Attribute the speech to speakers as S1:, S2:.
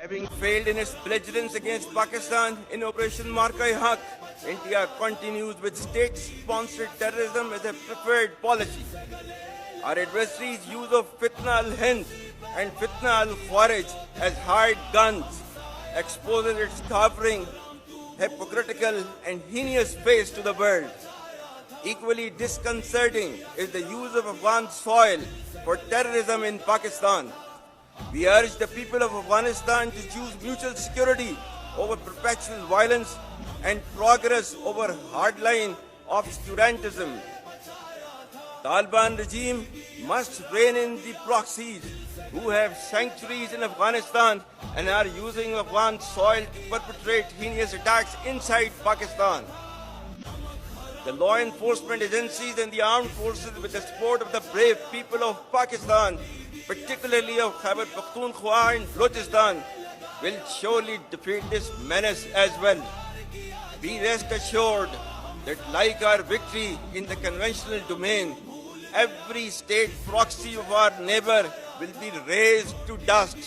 S1: Having failed in its belligerence against Pakistan in Operation Marka-e-Haq, India continues with state-sponsored terrorism as a preferred policy. Our adversaries' use of fitna al-Hind and fitna al-Khawarij as hired guns exposes its cowering, hypocritical and heinous face to the world. Equally disconcerting is the use of Afghan soil for terrorism in Pakistan. We urge the people of Afghanistan to choose mutual security over perpetual violence and progress over hardline obscurantism. Taliban regime must rein in the proxies who have sanctuaries in Afghanistan and are using Afghan soil to perpetrate heinous attacks inside Pakistan. The law enforcement agencies and the armed forces, with the support of the brave people of Pakistan, particularly of Khyber Pakhtunkhwa and Balochistan, will surely defeat this menace as well. Be rest assured that, like our victory in the conventional domain, every state proxy of our neighbor will be razed to dust.